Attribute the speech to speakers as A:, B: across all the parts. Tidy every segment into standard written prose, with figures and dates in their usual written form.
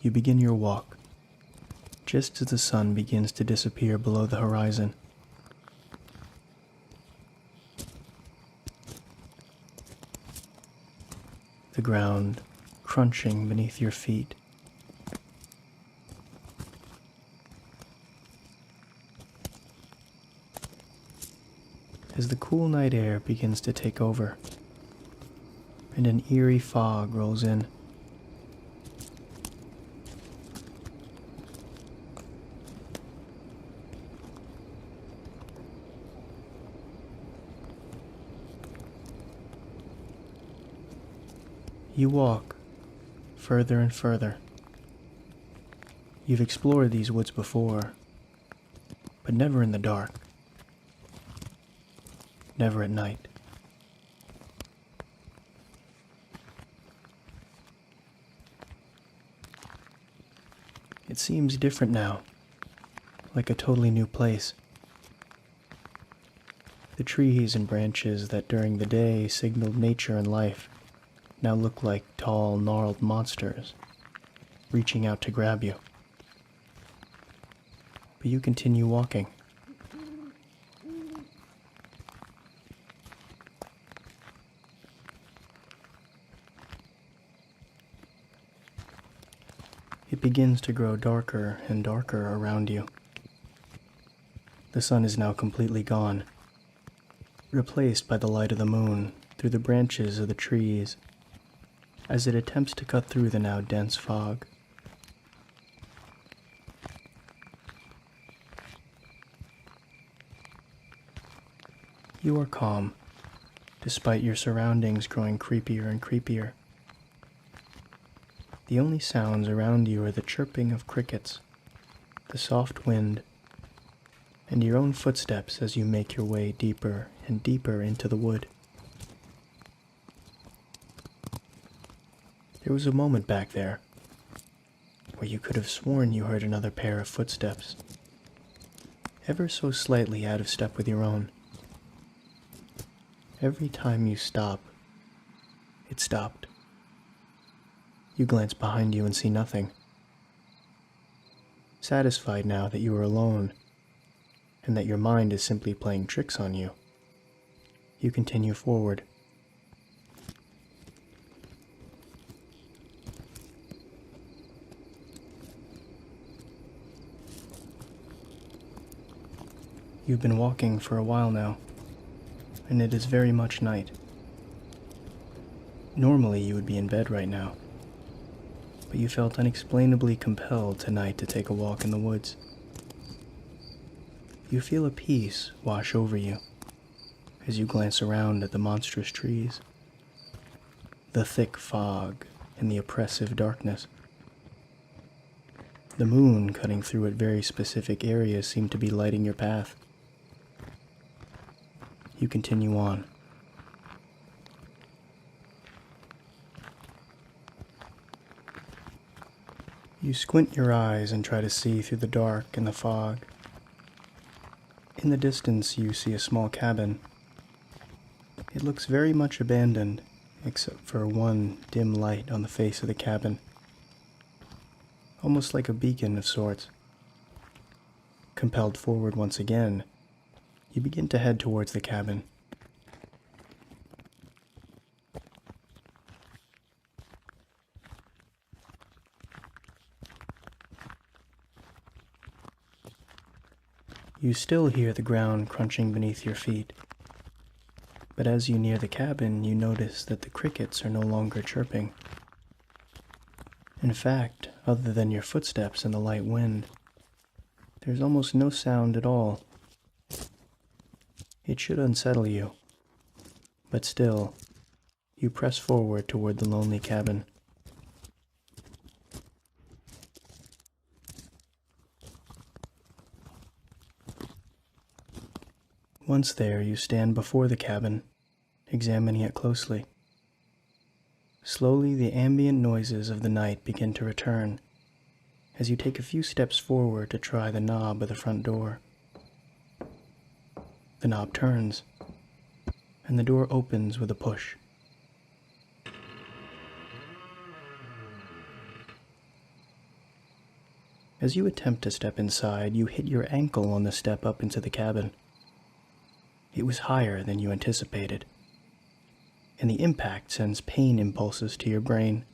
A: You begin your walk, just as the sun begins to disappear below the horizon. The ground crunching beneath your feet. As the cool night air begins to take over, and an eerie fog rolls in. You walk further and further. You've explored these woods before, but never in the dark. Never at night. It seems different now, like a totally new place. The trees and branches that during the day signaled nature and life now look like tall, gnarled monsters, reaching out to grab you. But you continue walking. It begins to grow darker and darker around you. The sun is now completely gone, replaced by the light of the moon through the branches of the trees as it attempts to cut through the now dense fog. You are calm, despite your surroundings growing creepier and creepier. The only sounds around you are the chirping of crickets, the soft wind, and your own footsteps as you make your way deeper and deeper into the wood. There was a moment back there where you could have sworn you heard another pair of footsteps, ever so slightly out of step with your own. Every time you stop, it stopped. You glance behind you and see nothing. Satisfied now that you are alone, and that your mind is simply playing tricks on you, you continue forward. You've been walking for a while now, and it is very much night. Normally you would be in bed right now, but you felt unexplainably compelled tonight to take a walk in the woods. You feel a peace wash over you as you glance around at the monstrous trees, the thick fog, and the oppressive darkness. The moon cutting through at very specific areas seemed to be lighting your path. You continue on. You squint your eyes and try to see through the dark and the fog. In the distance you see a small cabin. It looks very much abandoned, except for one dim light on the face of the cabin, almost like a beacon of sorts. Compelled forward once again, you begin to head towards the cabin. You still hear the ground crunching beneath your feet, but as you near the cabin, you notice that the crickets are no longer chirping. In fact, other than your footsteps and the light wind, there's almost no sound at all. It should unsettle you, but still, you press forward toward the lonely cabin. Once there, you stand before the cabin, examining it closely. Slowly, the ambient noises of the night begin to return as you take a few steps forward to try the knob of the front door. The knob turns, and the door opens with a push. As you attempt to step inside, you hit your ankle on the step up into the cabin. It was higher than you anticipated, and the impact sends pain impulses to your brain.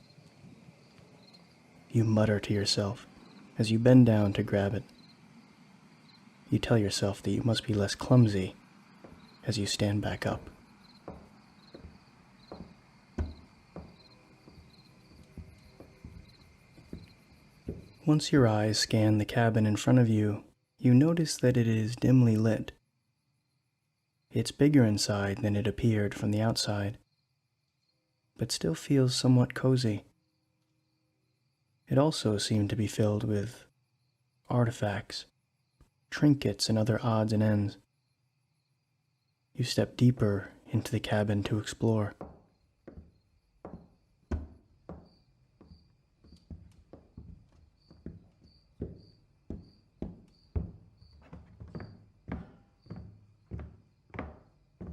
A: You mutter to yourself as you bend down to grab it. You tell yourself that you must be less clumsy as you stand back up. Once your eyes scan the cabin in front of you, you notice that it is dimly lit. It's bigger inside than it appeared from the outside, but still feels somewhat cozy. It also seemed to be filled with artifacts, trinkets, and other odds and ends. You step deeper into the cabin to explore.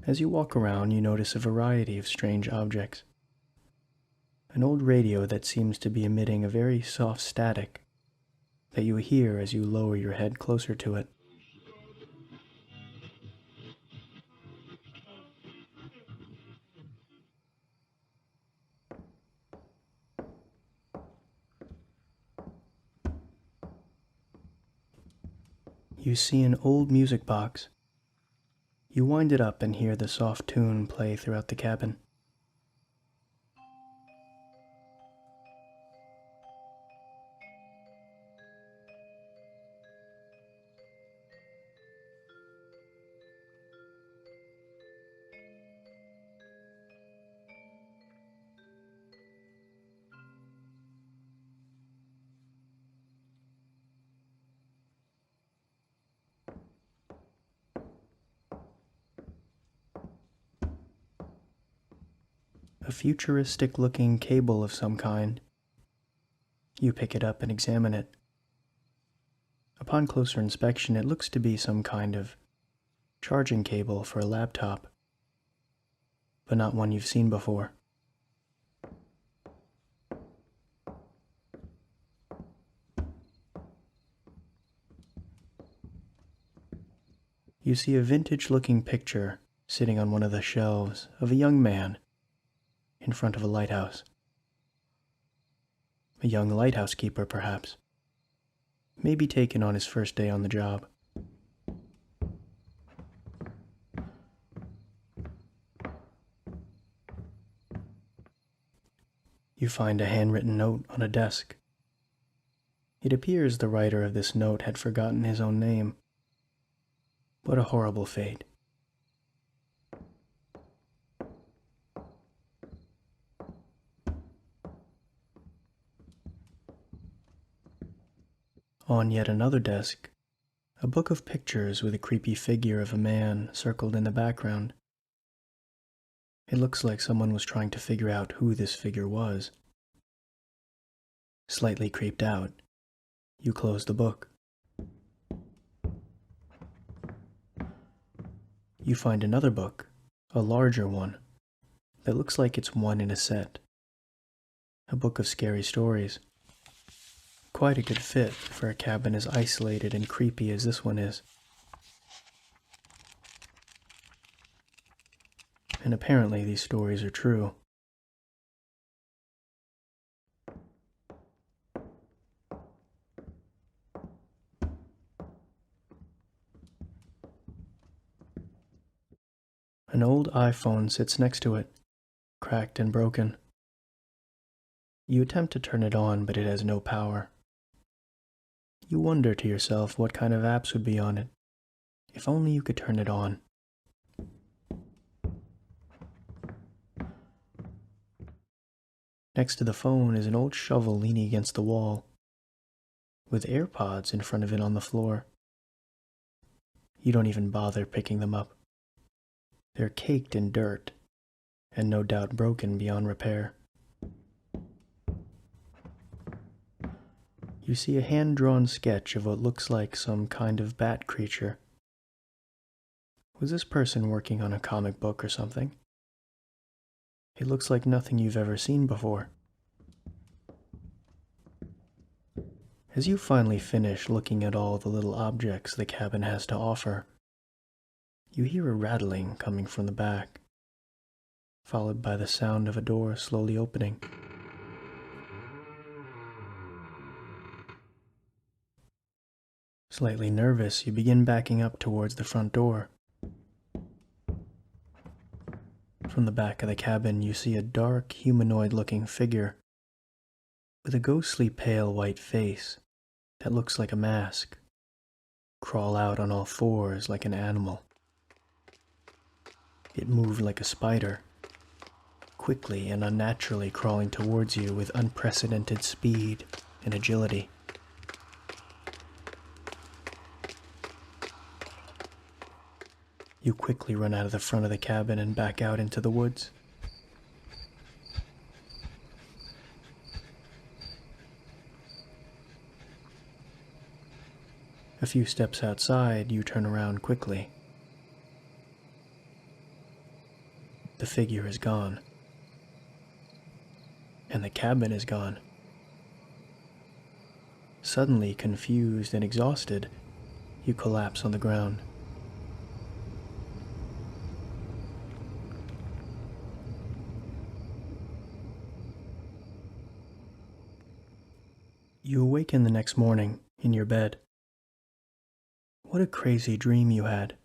A: As you walk around, you notice a variety of strange objects. An old radio that seems to be emitting a very soft static that you hear as you lower your head closer to it. You see an old music box. You wind it up and hear the soft tune play throughout the cabin. A futuristic-looking cable of some kind. You pick it up and examine it. Upon closer inspection, it looks to be some kind of charging cable for a laptop, but not one you've seen before. You see a vintage-looking picture sitting on one of the shelves of a young man in front of a lighthouse. A young lighthouse keeper, perhaps. Maybe taken on his first day on the job. You find a handwritten note on a desk. It appears the writer of this note had forgotten his own name. What a horrible fate. On yet another desk, a book of pictures with a creepy figure of a man circled in the background. It looks like someone was trying to figure out who this figure was. Slightly creeped out, you close the book. You find another book, a larger one, that looks like it's one in a set. A book of scary stories. Quite a good fit for a cabin as isolated and creepy as this one is. And apparently these stories are true. An old iPhone sits next to it, cracked and broken. You attempt to turn it on, but it has no power. You wonder to yourself what kind of apps would be on it. If only you could turn it on. Next to the phone is an old shovel leaning against the wall, with AirPods in front of it on the floor. You don't even bother picking them up. They're caked in dirt, and no doubt broken beyond repair. You see a hand-drawn sketch of what looks like some kind of bat creature. Was this person working on a comic book or something? It looks like nothing you've ever seen before. As you finally finish looking at all the little objects the cabin has to offer, you hear a rattling coming from the back, followed by the sound of a door slowly opening. Slightly nervous, you begin backing up towards the front door. From the back of the cabin, you see a dark, humanoid-looking figure with a ghostly pale white face that looks like a mask crawl out on all fours like an animal. It moved like a spider, quickly and unnaturally crawling towards you with unprecedented speed and agility. You quickly run out of the front of the cabin and back out into the woods. A few steps outside, you turn around quickly. The figure is gone, and the cabin is gone. Suddenly confused and exhausted, you collapse on the ground. You awaken the next morning in your bed. What a crazy dream you had.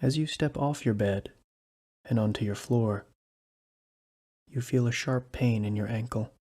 A: As you step off your bed and onto your floor, you feel a sharp pain in your ankle.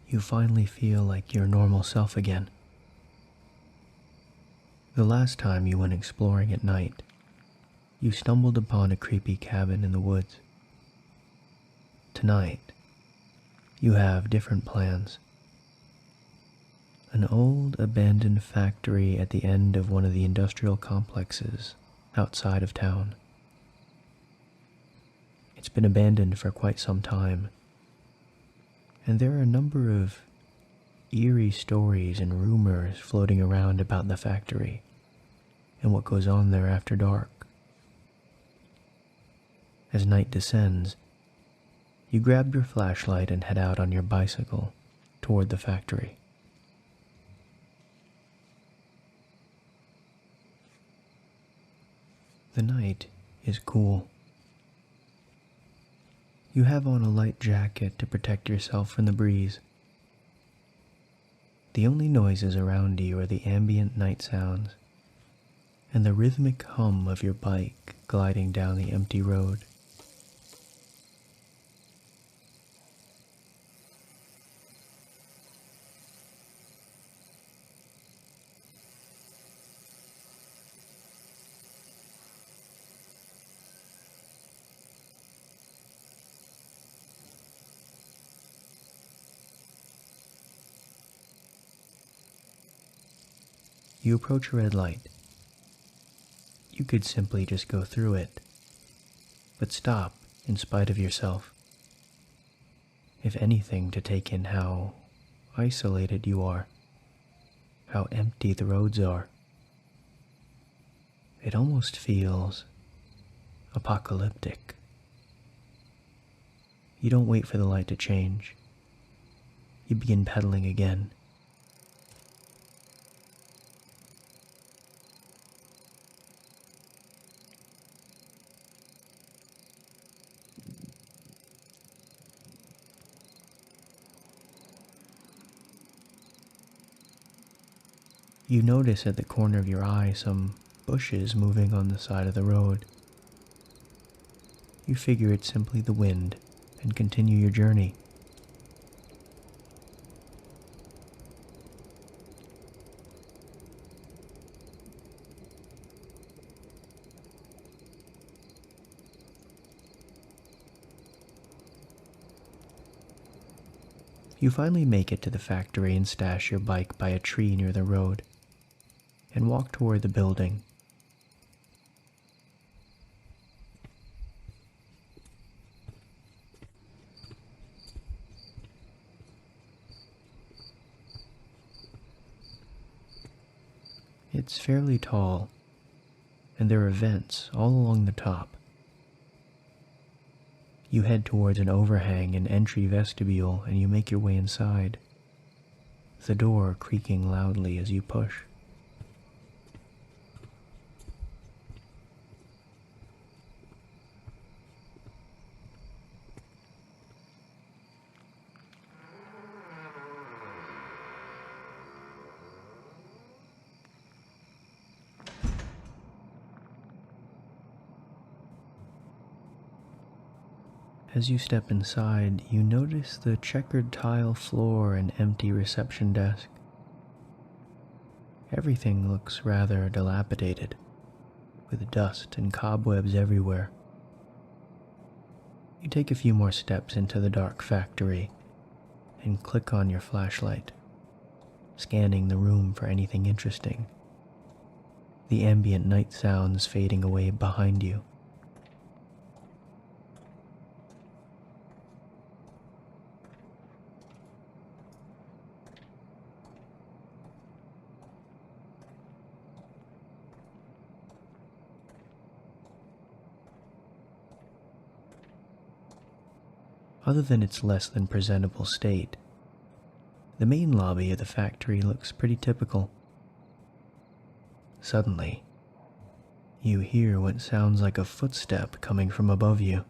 A: You finally feel like your normal self again. The last time you went exploring at night, you stumbled upon a creepy cabin in the woods. Tonight, you have different plans. An old abandoned factory at the end of one of the industrial complexes outside of town. It's been abandoned for quite some time, and there are a number of eerie stories and rumors floating around about the factory and what goes on there after dark. As night descends, you grab your flashlight and head out on your bicycle toward the factory. The night is cool. You have on a light jacket to protect yourself from the breeze. The only noises around you are the ambient night sounds and the rhythmic hum of your bike gliding down the empty road. You approach a red light. You could simply just go through it, but stop in spite of yourself. If anything, to take in how isolated you are, how empty the roads are. It almost feels apocalyptic. You don't wait for the light to change. You begin pedaling again. You notice at the corner of your eye some bushes moving on the side of the road. You figure it's simply the wind and continue your journey. You finally make it to the factory and stash your bike by a tree near the road, and walk toward the building. It's fairly tall, and there are vents all along the top. You head towards an overhang and entry vestibule, and you make your way inside, the door creaking loudly as you push. As you step inside, you notice the checkered tile floor and empty reception desk. Everything looks rather dilapidated, with dust and cobwebs everywhere. You take a few more steps into the dark factory and click on your flashlight, scanning the room for anything interesting, the ambient night sounds fading away behind you. Other than its less than presentable state, the main lobby of the factory looks pretty typical. Suddenly, you hear what sounds like a footstep coming from above you.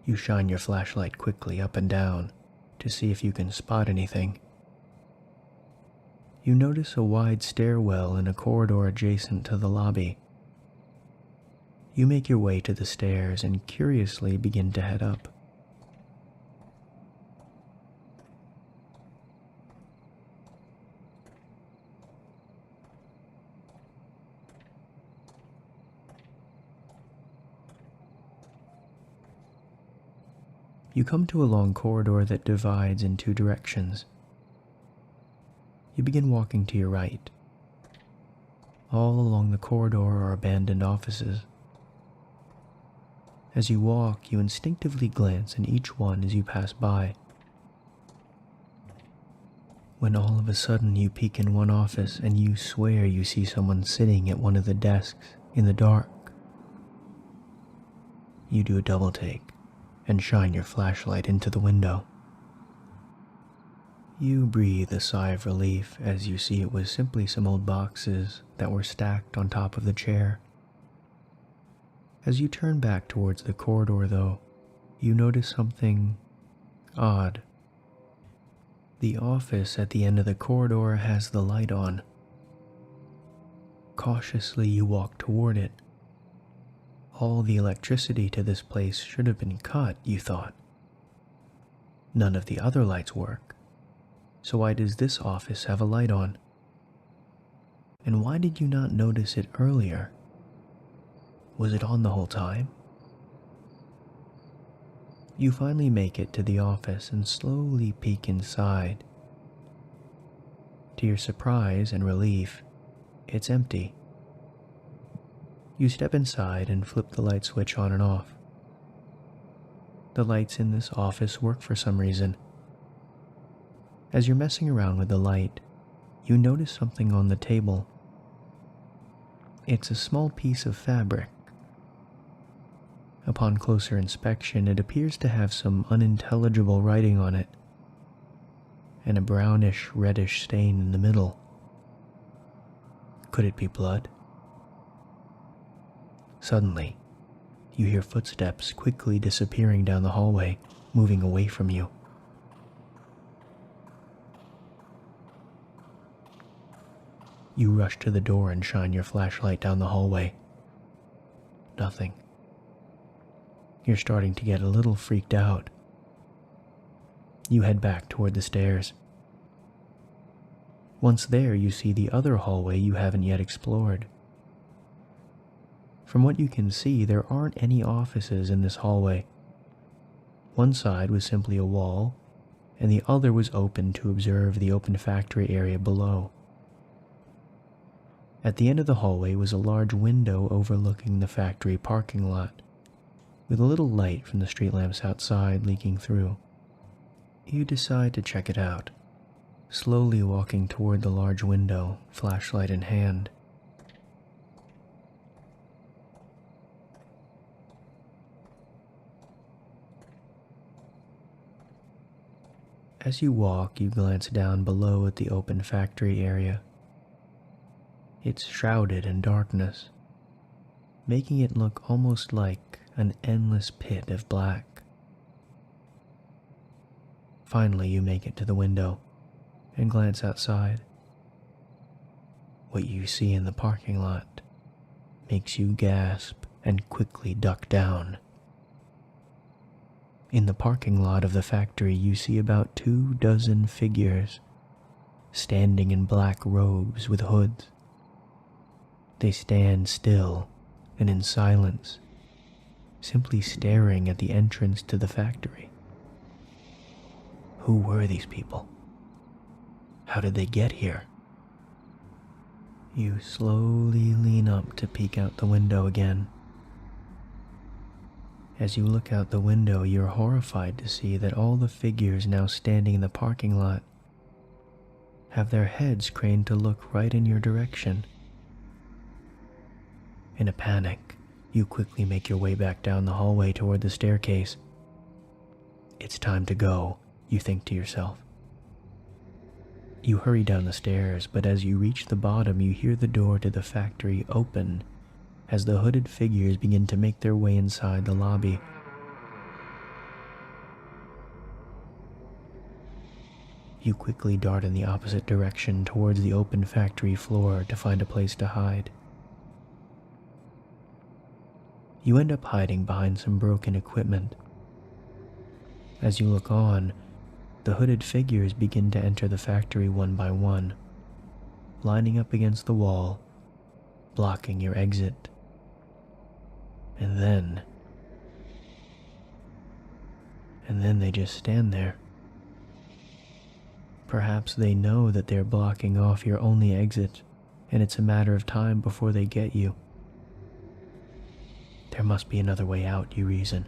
A: You shine your flashlight quickly up and down to see if you can spot anything. You notice a wide stairwell in a corridor adjacent to the lobby. You make your way to the stairs and curiously begin to head up. You come to a long corridor that divides in two directions. You begin walking to your right. All along the corridor are abandoned offices. As you walk, you instinctively glance in each one as you pass by. When all of a sudden you peek in one office and you swear you see someone sitting at one of the desks in the dark. You do a double take and shine your flashlight into the window. You breathe a sigh of relief as you see it was simply some old boxes that were stacked on top of the chair. As you turn back towards the corridor, though, you notice something odd. The office at the end of the corridor has the light on. Cautiously, you walk toward it. All the electricity to this place should have been cut, you thought. None of the other lights work. So why does this office have a light on? And why did you not notice it earlier? Was it on the whole time? You finally make it to the office and slowly peek inside. To your surprise and relief, it's empty. You step inside and flip the light switch on and off. The lights in this office work for some reason. As you're messing around with the light, you notice something on the table. It's a small piece of fabric. Upon closer inspection, it appears to have some unintelligible writing on it, and a brownish-reddish stain in the middle. Could it be blood? Suddenly, you hear footsteps quickly disappearing down the hallway, moving away from you. You rush to the door and shine your flashlight down the hallway. Nothing. You're starting to get a little freaked out. You head back toward the stairs. Once there, you see the other hallway you haven't yet explored. From what you can see, there aren't any offices in this hallway. One side was simply a wall, and the other was open to observe the open factory area below. At the end of the hallway was a large window overlooking the factory parking lot, with a little light from the street lamps outside leaking through. You decide to check it out, slowly walking toward the large window, flashlight in hand. As you walk, you glance down below at the open factory area. It's shrouded in darkness, making it look almost like an endless pit of black. Finally, you make it to the window and glance outside. What you see in the parking lot makes you gasp and quickly duck down. In the parking lot of the factory, you see about 24 figures, standing in black robes with hoods. They stand still and in silence, simply staring at the entrance to the factory. Who were these people? How did they get here? You slowly lean up to peek out the window again. As you look out the window, you're horrified to see that all the figures now standing in the parking lot have their heads craned to look right in your direction. In a panic, you quickly make your way back down the hallway toward the staircase. It's time to go, you think to yourself. You hurry down the stairs, but as you reach the bottom, you hear the door to the factory open as the hooded figures begin to make their way inside the lobby. You quickly dart in the opposite direction towards the open factory floor to find a place to hide. You end up hiding behind some broken equipment. As you look on, the hooded figures begin to enter the factory one by one, lining up against the wall, blocking your exit. And then they just stand there. Perhaps they know that they're blocking off your only exit, and it's a matter of time before they get you. There must be another way out, you reason.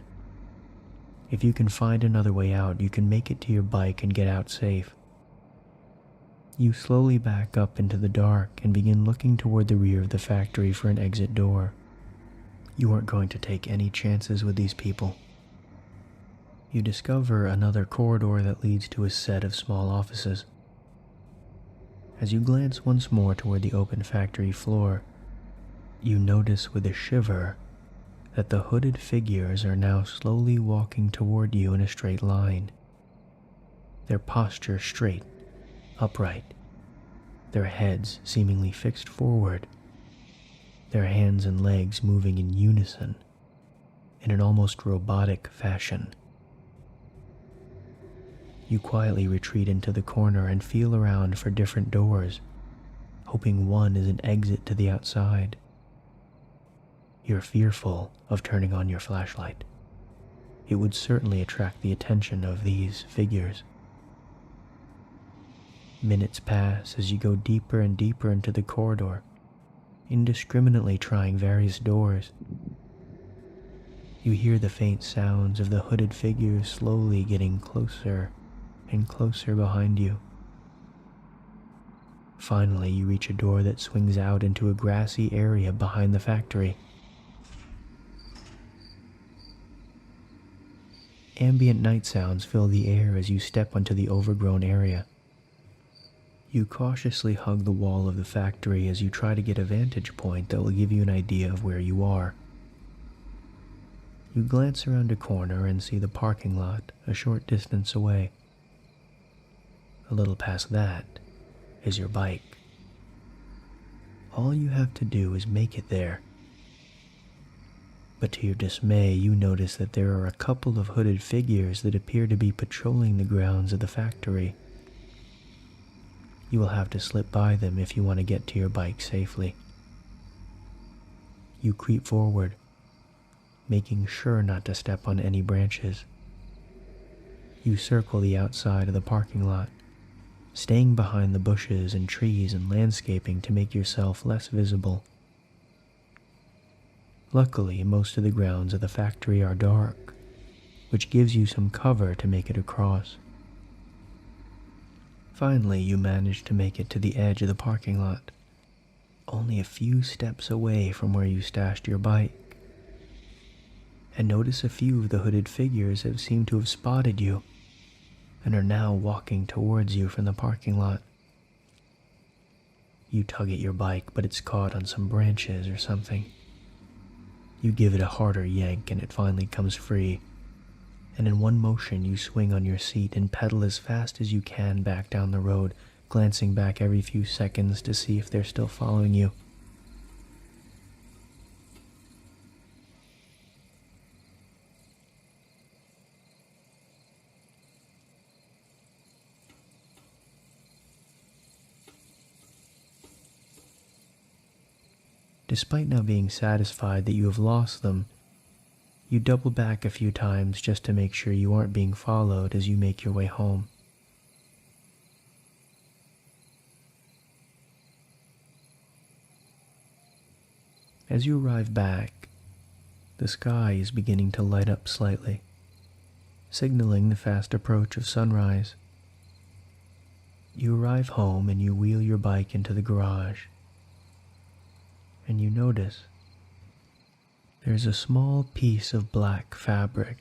A: If you can find another way out, you can make it to your bike and get out safe. You slowly back up into the dark and begin looking toward the rear of the factory for an exit door. You aren't going to take any chances with these people. You discover another corridor that leads to a set of small offices. As you glance once more toward the open factory floor, you notice with a shiver that the hooded figures are now slowly walking toward you in a straight line. Their posture straight, upright, their heads seemingly fixed forward, their hands and legs moving in unison, in an almost robotic fashion. You quietly retreat into the corner and feel around for different doors, hoping one is an exit to the outside. You're fearful of turning on your flashlight. It would certainly attract the attention of these figures. Minutes pass as you go deeper and deeper into the corridor, indiscriminately trying various doors. You hear the faint sounds of the hooded figures slowly getting closer and closer behind you. Finally, you reach a door that swings out into a grassy area behind the factory. Ambient night sounds fill the air as you step onto the overgrown area. You cautiously hug the wall of the factory as you try to get a vantage point that will give you an idea of where you are. You glance around a corner and see the parking lot a short distance away. A little past that is your bike. All you have to do is make it there. But to your dismay, you notice that there are a couple of hooded figures that appear to be patrolling the grounds of the factory. You will have to slip by them if you want to get to your bike safely. You creep forward, making sure not to step on any branches. You circle the outside of the parking lot, staying behind the bushes and trees and landscaping to make yourself less visible. Luckily, most of the grounds of the factory are dark, which gives you some cover to make it across. Finally, you manage to make it to the edge of the parking lot, only a few steps away from where you stashed your bike, and notice a few of the hooded figures have seemed to have spotted you and are now walking towards you from the parking lot. You tug at your bike, but it's caught on some branches or something. You give it a harder yank and it finally comes free, and in one motion you swing on your seat and pedal as fast as you can back down the road, glancing back every few seconds to see if they're still following you. Despite now being satisfied that you have lost them, you double back a few times just to make sure you aren't being followed as you make your way home. As you arrive back, the sky is beginning to light up slightly, signaling the fast approach of sunrise. You arrive home and you wheel your bike into the garage, and you notice there's a small piece of black fabric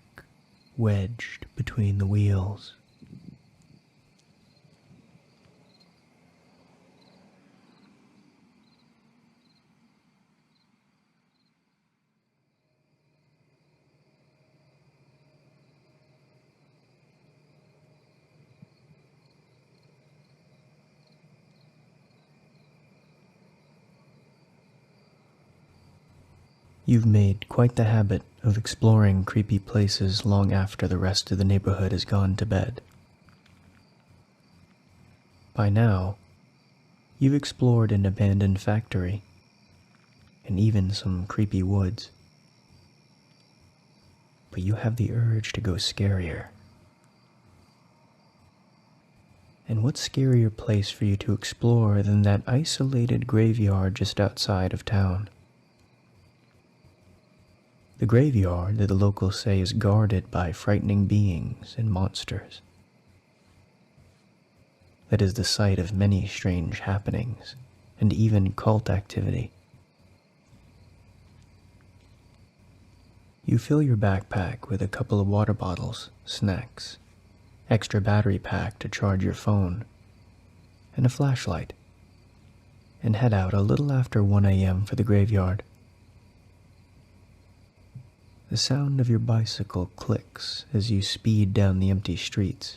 A: wedged between the wheels. You've made quite the habit of exploring creepy places long after the rest of the neighborhood has gone to bed. By now, you've explored an abandoned factory, and even some creepy woods. But you have the urge to go scarier. And what scarier place for you to explore than that isolated graveyard just outside of town? The graveyard that the locals say is guarded by frightening beings and monsters. That is the site of many strange happenings and even cult activity. You fill your backpack with a couple of water bottles, snacks, extra battery pack to charge your phone, and a flashlight, and head out a little after 1 a.m. for the graveyard. The sound of your bicycle clicks as you speed down the empty streets.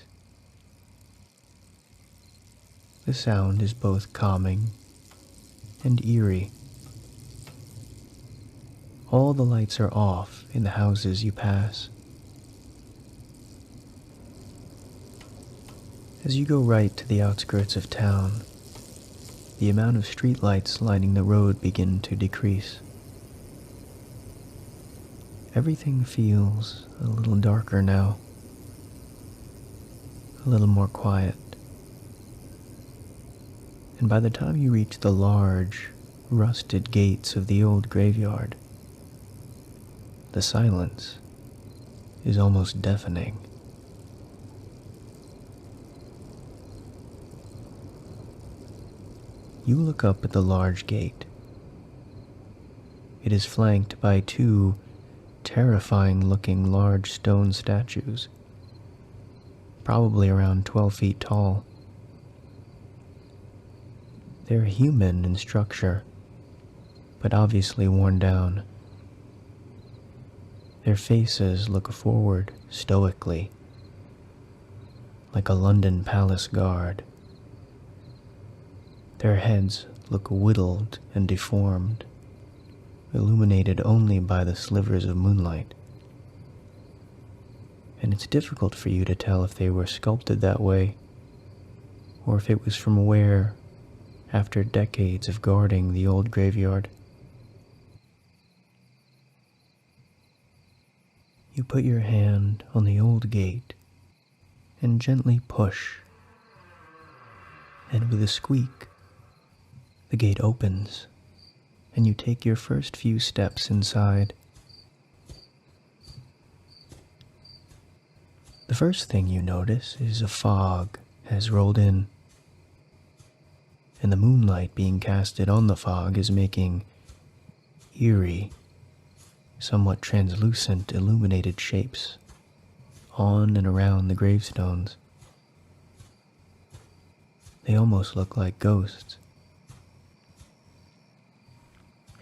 A: The sound is both calming and eerie. All the lights are off in the houses you pass. As you go right to the outskirts of town, the amount of streetlights lining the road begin to decrease. Everything feels a little darker now, a little more quiet. And by the time you reach the large, rusted gates of the old graveyard, the silence is almost deafening. You look up at the large gate. It is flanked by two terrifying-looking large stone statues, probably around 12 feet tall. They're human in structure, but obviously worn down. Their faces look forward stoically, like a London palace guard. Their heads look whittled and deformed, illuminated only by the slivers of moonlight. And it's difficult for you to tell if they were sculpted that way, or if it was from wear after decades of guarding the old graveyard. You put your hand on the old gate and gently push, and with a squeak, the gate opens, and you take your first few steps inside. The first thing you notice is a fog has rolled in, and the moonlight being casted on the fog is making eerie, somewhat translucent, illuminated shapes on and around the gravestones. They almost look like ghosts.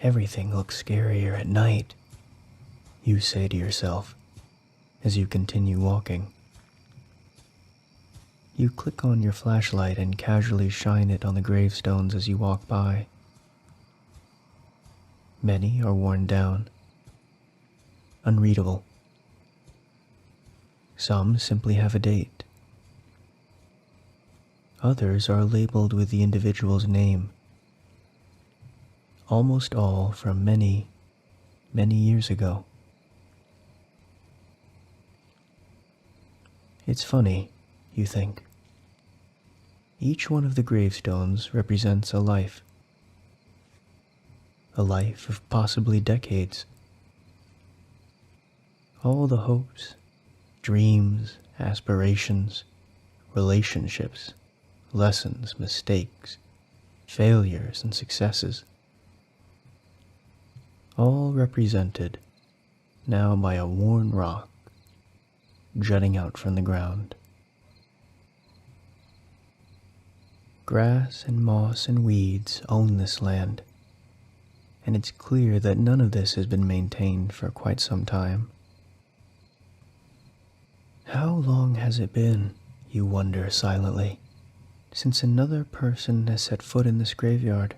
A: Everything looks scarier at night, you say to yourself as you continue walking. You click on your flashlight and casually shine it on the gravestones as you walk by. Many are worn down, unreadable. Some simply have a date. Others are labeled with the individual's name, almost all from many, many years ago. It's funny, you think. Each one of the gravestones represents a life of possibly decades. All the hopes, dreams, aspirations, relationships, lessons, mistakes, failures, and successes, all represented now by a worn rock jutting out from the ground. Grass and moss and weeds own this land, and it's clear that none of this has been maintained for quite some time. How long has it been, you wonder silently, since another person has set foot in this graveyard?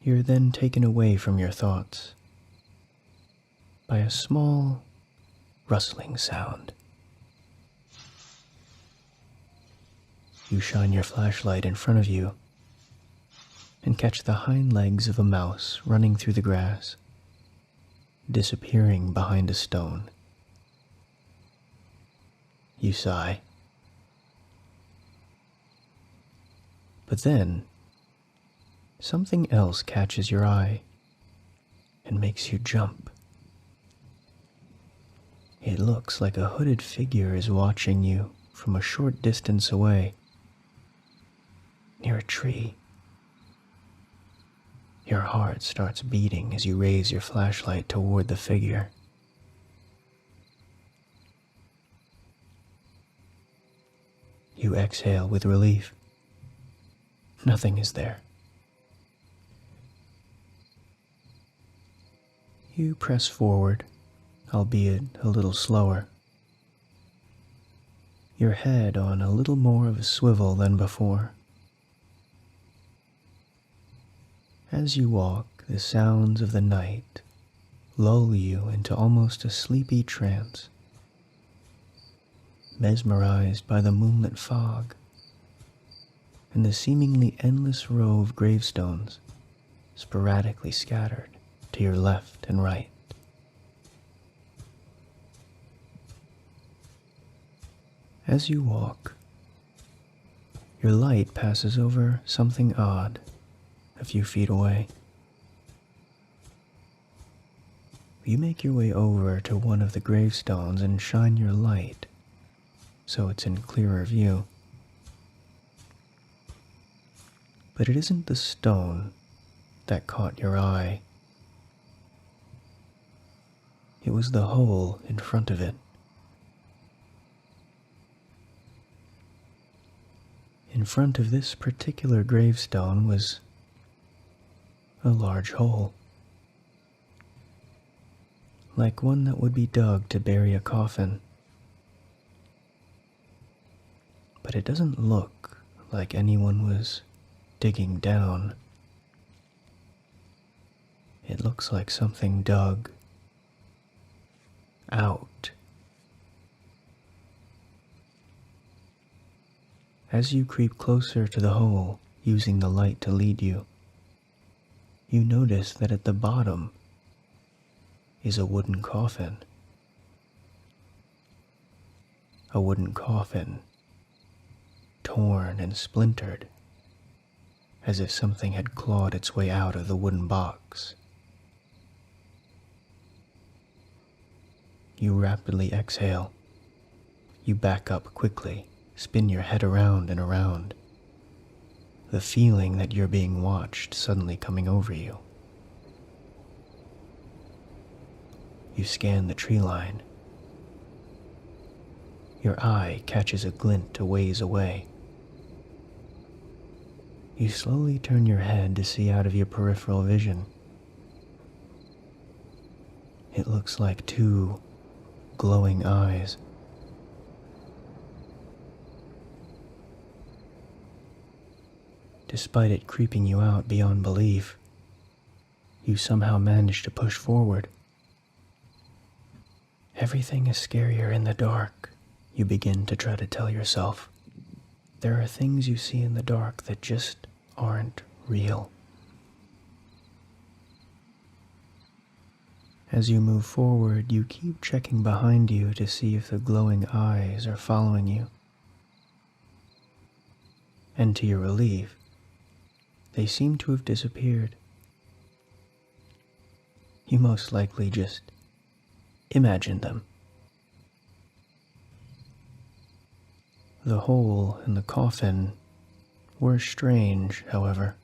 A: You're then taken away from your thoughts by a small rustling sound. You shine your flashlight in front of you and catch the hind legs of a mouse running through the grass, disappearing behind a stone. You sigh. But then, something else catches your eye and makes you jump. It looks like a hooded figure is watching you from a short distance away, near a tree. Your heart starts beating as you raise your flashlight toward the figure. You exhale with relief. Nothing is there. You press forward, albeit a little slower, your head on a little more of a swivel than before. As you walk, the sounds of the night lull you into almost a sleepy trance, mesmerized by the moonlit fog and the seemingly endless row of gravestones sporadically scattered to your left and right. As you walk, your light passes over something odd a few feet away. You make your way over to one of the gravestones and shine your light so it's in clearer view. But it isn't the stone that caught your eye. It was the hole in front of it. In front of this particular gravestone was a large hole, like one that would be dug to bury a coffin. But it doesn't look like anyone was digging down. It looks like something dug out. As you creep closer to the hole, using the light to lead you, you notice that at the bottom is a wooden coffin. a wooden coffin, torn and splintered, as if something had clawed its way out of the wooden box. You rapidly exhale. You back up quickly, spin your head around and around, the feeling that you're being watched suddenly coming over you. You scan the tree line. Your eye catches a glint a ways away. You slowly turn your head to see out of your peripheral vision. It looks like two glowing eyes. Despite it creeping you out beyond belief, you somehow manage to push forward. Everything is scarier in the dark, you begin to try to tell yourself. There are things you see in the dark that just aren't real. As you move forward, you keep checking behind you to see if the glowing eyes are following you. And to your relief, they seem to have disappeared. You most likely just imagined them. The hole in the coffin were strange, however.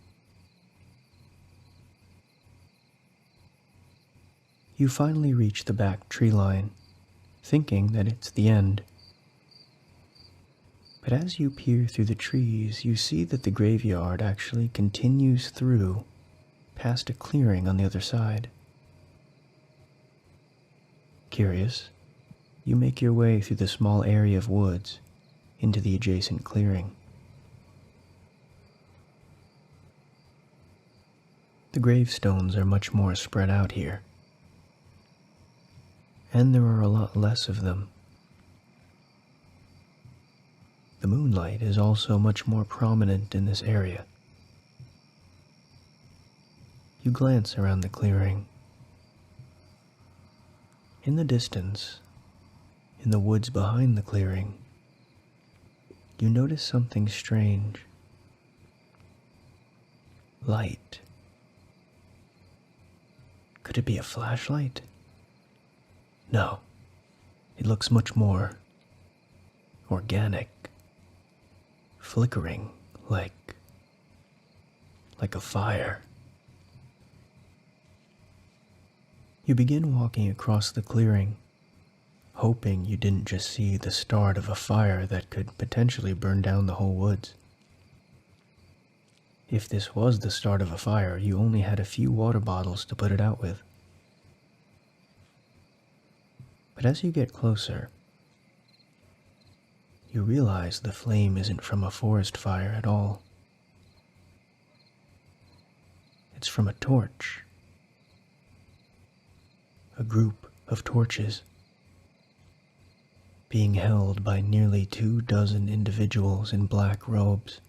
A: You finally reach the back tree line, thinking that it's the end. But as you peer through the trees, you see that the graveyard actually continues through, past a clearing on the other side. Curious, you make your way through the small area of woods into the adjacent clearing. The gravestones are much more spread out here, and there are a lot less of them. The moonlight is also much more prominent in this area. You glance around the clearing. In the distance, in the woods behind the clearing, you notice something strange. Light. Could it be a flashlight? No. It looks much more organic. Flickering like a fire. You begin walking across the clearing, hoping you didn't just see the start of a fire that could potentially burn down the whole woods. If this was the start of a fire, you only had a few water bottles to put it out with. But as you get closer, you realize the flame isn't from a forest fire at all. It's from a torch. A group of torches being held by nearly 24 individuals in black robes.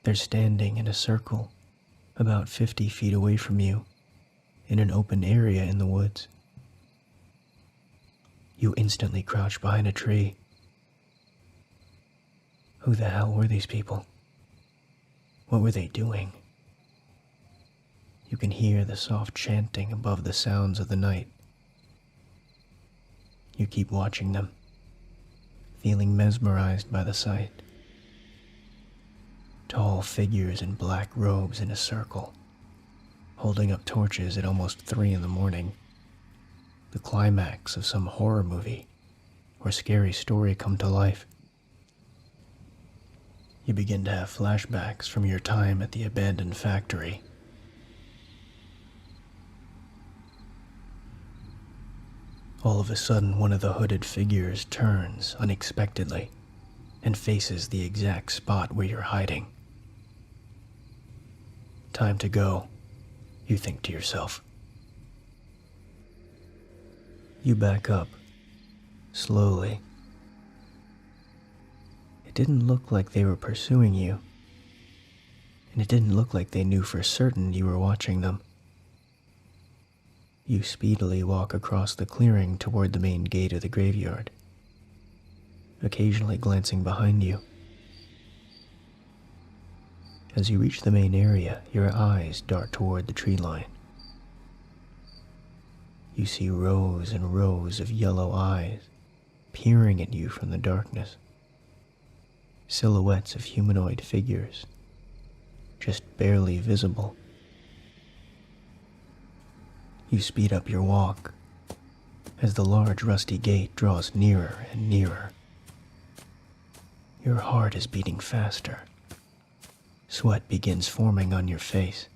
A: They're standing in a circle about 50 feet away from you in an open area in the woods. You instantly crouch behind a tree. Who the hell were these people? What were they doing? You can hear the soft chanting above the sounds of the night. You keep watching them, feeling mesmerized by the sight. Tall figures in black robes in a circle, holding up torches at almost 3 in the morning. The climax of some horror movie or scary story come to life. You begin to have flashbacks from your time at the abandoned factory. All of a sudden, one of the hooded figures turns unexpectedly and faces the exact spot where you're hiding. Time to go, you think to yourself. You back up, slowly. It didn't look like they were pursuing you, and it didn't look like they knew for certain you were watching them. You speedily walk across the clearing toward the main gate of the graveyard, occasionally glancing behind you. As you reach the main area, your eyes dart toward the tree line. You see rows and rows of yellow eyes peering at you from the darkness. Silhouettes of humanoid figures, just barely visible. You speed up your walk as the large rusty gate draws nearer and nearer. Your heart is beating faster. Sweat begins forming on your face.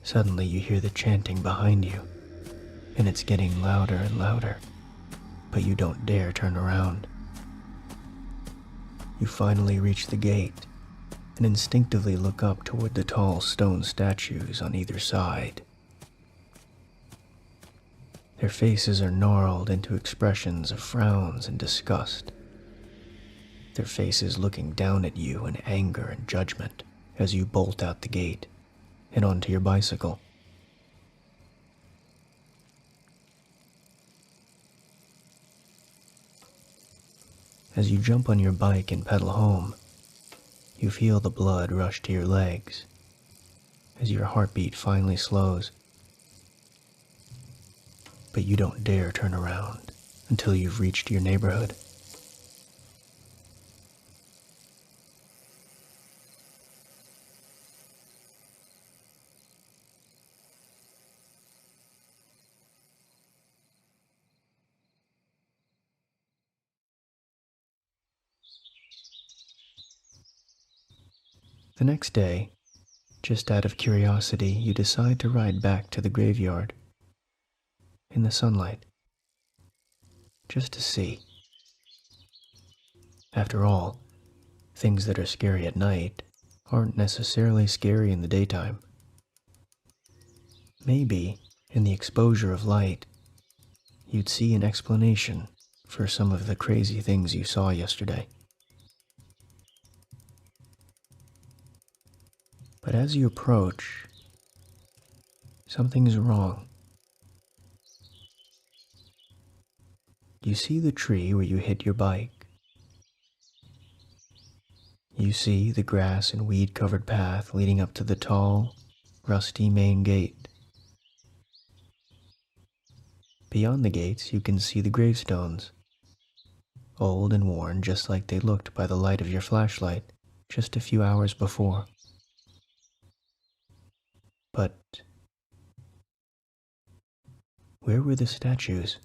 A: Suddenly you hear the chanting behind you, and it's getting louder and louder, but you don't dare turn around. You finally reach the gate and instinctively look up toward the tall stone statues on either side. Their faces are gnarled into expressions of frowns and disgust. Their faces looking down at you in anger and judgment as you bolt out the gate and onto your bicycle. As you jump on your bike and pedal home, you feel the blood rush to your legs as your heartbeat finally slows. But you don't dare turn around until you've reached your neighborhood. The next day, just out of curiosity, you decide to ride back to the graveyard in the sunlight, just to see. After all, things that are scary at night aren't necessarily scary in the daytime. Maybe, in the exposure of light, you'd see an explanation for some of the crazy things you saw yesterday. But as you approach, something is wrong. You see the tree where you hit your bike. You see the grass and weed-covered path leading up to the tall, rusty main gate. Beyond the gates, you can see the gravestones, old and worn just like they looked by the light of your flashlight just a few hours before. But where were the statues?